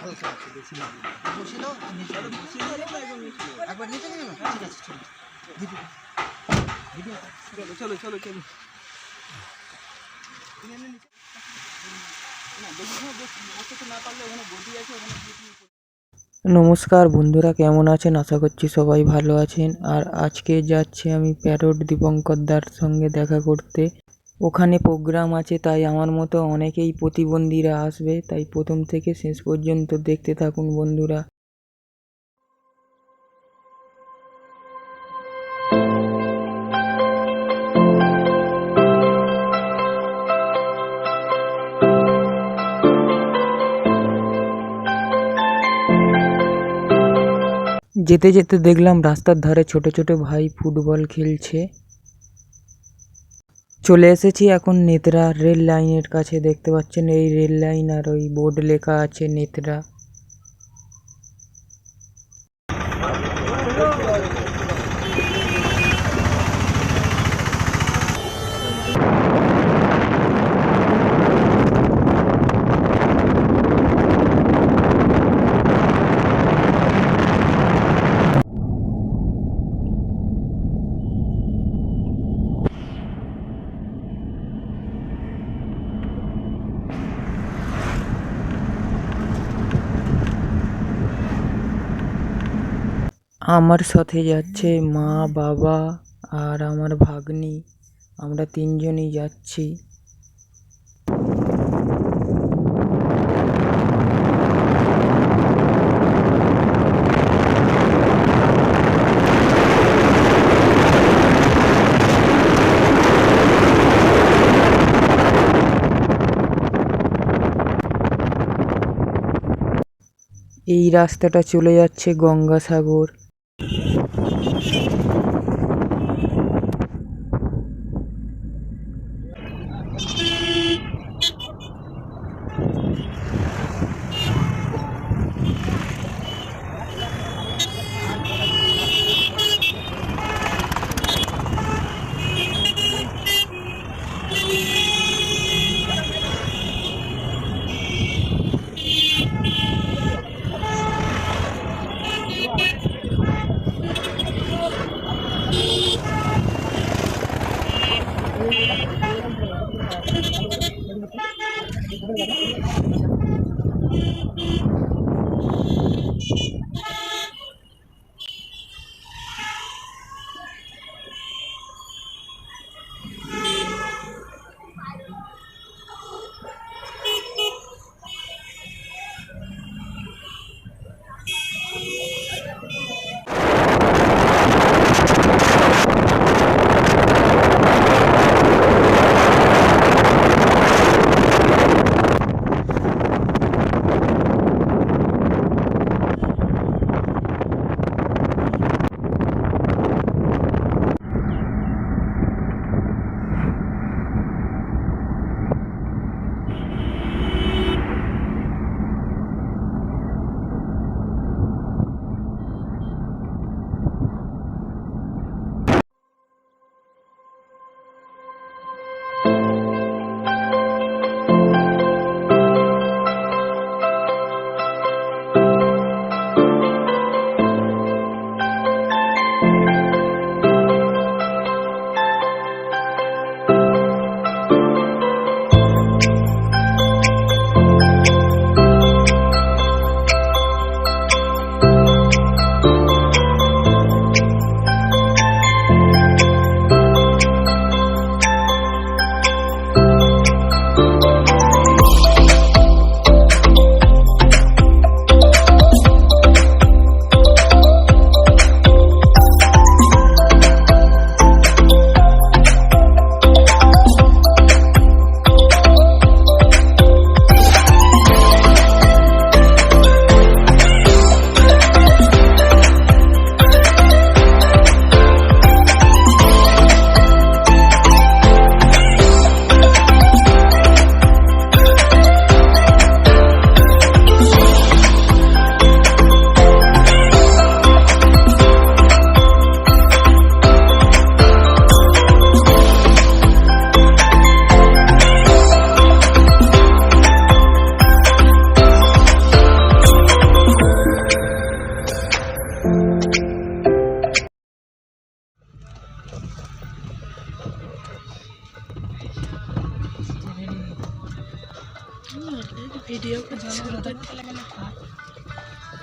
হালকা আছে, বেশি না। বসিয়ে দাও, নিচে বসিয়ে দাও, একবার নিচে নিয়ে নাও। ঠিক আছে, চলো। ভিডিও চলো চলো চলো। নমস্কার বন্ধুরা, কেমন আছেন? আশা করছি সবাই ভালো আছেন। আর আজকে যাচ্ছি আমি প্যারোট দীপঙ্কর দার সঙ্গে দেখা করতে। ওখানে প্রোগ্রাম আছে, তাই আমার মতো অনেকেই প্রতিবন্ধীরা আসবে, তাই প্রথম থেকে শেষ পর্যন্ত দেখতে থাকুন বন্ধুরা। যেতে যেতে দেখলাম রাস্তার ধারে ছোট ছোট ভাই ফুটবল খেলছে। চলে এসেছি এখন নেত্রা রেল লাইনের কাছে। দেখতে পাচ্ছেন এই রেল লাইন, আর ওই বোর্ড লেখা আছে নেত্রা। আমার সাথে যাচ্ছে মা, বাবা আর আমার ভাগ্নি। আমরা তিনজনই যাচ্ছি। এই রাস্তাটা চলে যাচ্ছে গঙ্গাসাগর।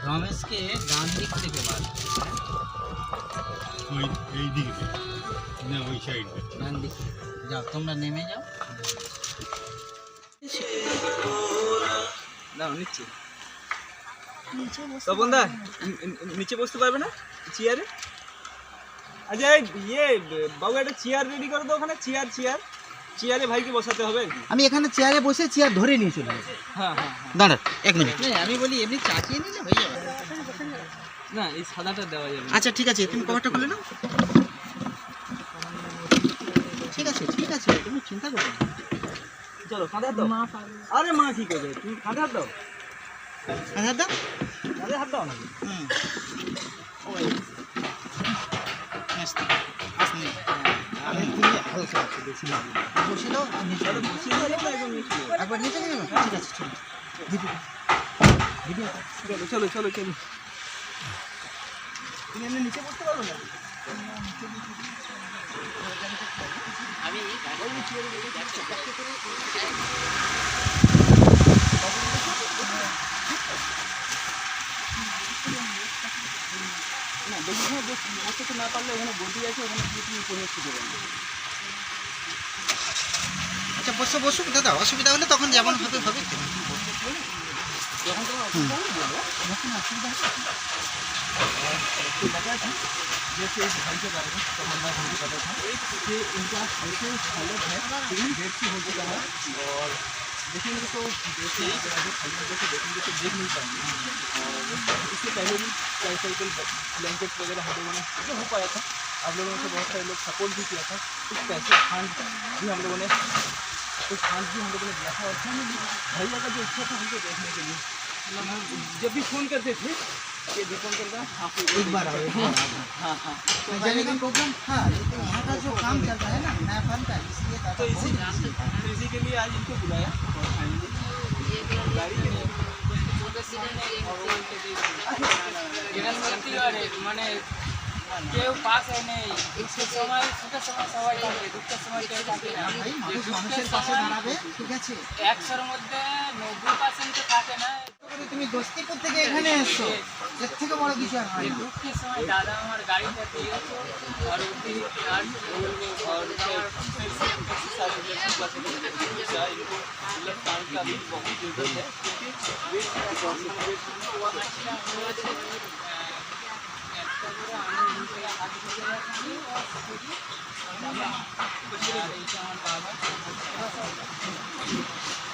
রমেশকে ডান দিক থেকে বার ওই এই দিকে না ওই সাইডে ডান দিক যাও, তোমরা নেমে যাও। দাও নিচে তপনদা নিচে বসতে পারবে না চেয়ারে? আচ্ছা বাবু একটা চেয়ার রেডি করে দাও ওখানে, চেয়ারে ভাইকে বসাতে হবে আর কি। আমি এখানে চেয়ারে বসে চেয়ার ধরে নিয়ে চলে যাবো। হ্যাঁ, দাঁড়া 1 মিনিট। আমি বলি এমনি চাচিয়ে নিলে হয়ে যাবে। না এই সাদাটা দেওয়া যাবে না। আচ্ছা ঠিক আছে, তুমি কভারটা খুলে নাও। ঠিক আছে তুমি চিন্তা করো না। চলো কাঁধে হাত দাও। আরে মা ঠিক আছে, তুমি কাঁধে হাত দাও। আচ্ছা দাও। কাঁধে হাত দাও না। আস্তে আমি তুমি হালকা আছে বেশি না। বসে দাও, নিচে চলো বসিয়ে দিলে না একদম নিচে। একবার নিচে গেলে ঠিক আছে চলো। ভিডিও চলো তুমি এমনি নিচে বসতে পারবে না? না বেশি সময় বসতে না পারলে ওখানে বডি আছে, ওখানে গিয়ে তুমি উপরে শুতে পারবে। আচ্ছা বসুক দাদা, অসুবিধা হলে তখন যেমন হবে যখন তোমার অসুবিধা হবে বলবে। যখন অসুবিধা হবে तो बता था जैसे इस भाई के बारे में तमन्ना भाई को पता था कि इनका ऐसे हालत है तीन डेट से हो चुका है और देखेंगे तो जैसे अभी खाली जैसे देखेंगे तो देख नहीं पाएंगे। और इससे पहले भी ट्राईसाइकिल ब्लैंकेट वगैरह हम लोगों ने जो हो पाया था, आप लोगों से बहुत सारे लोग सपोर्ट भी किया था। कुछ पैसे फंड भी हम लोगों ने दिया था और भैया का जो इच्छा था हमको देखने के लिए जब भी फ़ोन करते थे ये दीपंकर दा आपको एक बार आओ। हाँ तो जाने का प्रोग्राम था, लेकिन यहाँ का जो काम चल रहा है ना नया फंड का, इसलिए तो इसी के लिए आज इनको बुलाया और फाइनली गाड़ी के लिए মানে কেউ পাশে নেই, সুখের সময় সবাই থাকে, দুঃখের সময় কেউ থাকে না। भाई মানুষ মানুষের পাশে দাঁড়াবে, ঠিক আছে। 100-র মধ্যে 90% তো থাকে না। তুমি দোস্তিপুর থেকে এখানে এসছো, এর থেকে বড় কিছু আর হয় না। দুঃখের সময় দাদা আমার গাড়িটা দিয়েছে আর অতিরিক্ত আর और फिर से सारे रिलेशन का इनको मतलब काम का भी बहुत जरूरत है क्योंकि वेट का प्रॉब्लम है।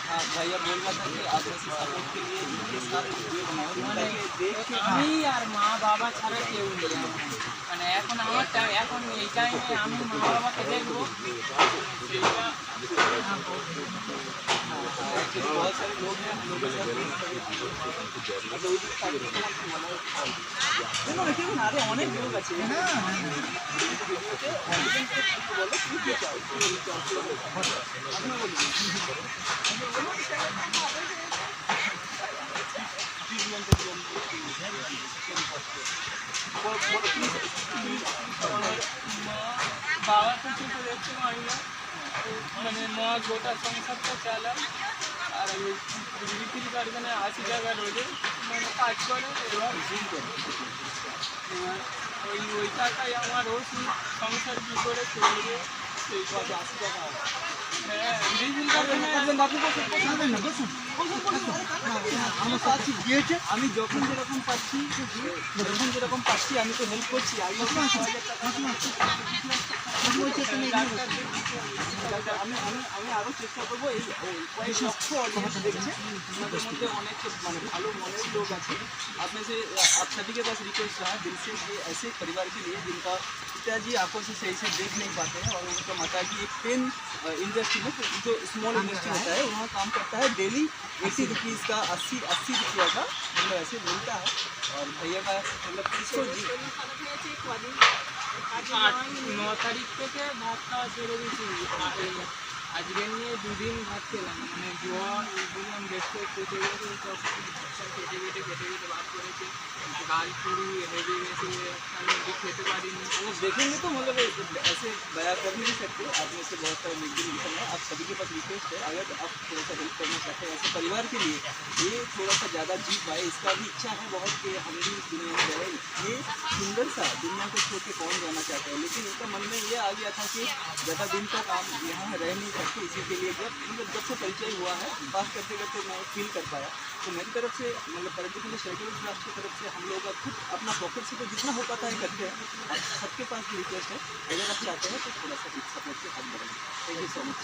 हाँ भैया बोल रहा था कि आप ऐसे सपोर्ट के लिए इनके साथ वीडियो बनाओ ताकि देख के আমি আর মা बाबा ছাড়া কেউ নেই আমার। মানে এখন আমার এখন এই টাইমে আমি মা বাবাকে দেখবো সেইটা एक्चुअली बहुत सारे लोग हैं हम लोगों के साथ अरे अनेक लोग আছে বাবা কিছু তো দেখতে পারি না, মানে মা গোটা সংসারটা চালায় আর আমি বিক্রি কারখানে 80 টাকা রোজে মানে কাজ করে এবং ওই টাকায় আমার ওষুধ সংসার কী করে চলবে সেই কথা 80 টাকা। হ্যাঁ বিক্রি কারখানায় আমি যখন যেরকম পাচ্ছি আমি তো হেল্প করছি। আমি আরও চেষ্টা করবো এই কয়েক লক্ষ অডিয়েন্স দেখছে, ওনাদের মধ্যে অনেক মানে ভালো মনের लोग আছে। आप में से आप सभी के पास रिक्वेस्ट रहा दिल से कि ऐसे परिवार के लिए जिनका पिताजी आंखों से सही से देख नहीं पाते हैं और उनका माता जी एक पेन इंडस्ट्री में जो स्मॉल इंडस्ट्री होता है वहाँ काम करता है। डेली 80 रुपीज़ का 80 रुपया का मतलब ऐसे मिलता है। और भैया का मतलब इसको 9 তারিখ থেকে ভাত খাওয়া ছেড়ে দিয়েছি। আজকে নিয়ে দুদিন ভাত খেলাম, মানে জল বললাম বেশি কেটে গেছে, সব কেটে বার করেছে, গাল পুরি হেভি গেছে, আমি খেতে পারিনি। वो देखेंगे तो मतलब ऐसे बयां कर नहीं सकते। आप में से बहुत सारे मिलजुल लिखा है, आप सभी के पास रिक्वेस्ट है, अगर आप थोड़ा सा हेल्प करना चाहते हैं ऐसे परिवार के लिए, ये थोड़ा सा ज़्यादा जीत पाए, इसका भी इच्छा है बहुत कि हम भी इस दुनिया में रहे। ये सुंदर सा दुनिया को छोड़ के कौन जाना चाहता है, लेकिन इनका मन में ये आ गया था कि ज़्यादा दिन तक आप यहाँ रह नहीं सकते। इसी के लिए जब से परिचय हुआ है, बात करते करते मैं फील कर पाया। तो मेरी तरफ से मतलब पर्टिकुलर शेड्यूल ट्रस्ट की तरफ से हम लोग का खुद अपना पॉकेट से तो जितना हो पाता है करते हैं। आप सबके पास भी रिक्वेस्ट है, अगर आप चाहते हैं तो थोड़ा सा सपोर्ट से हाथ बढ़ाइए। Thank you so much.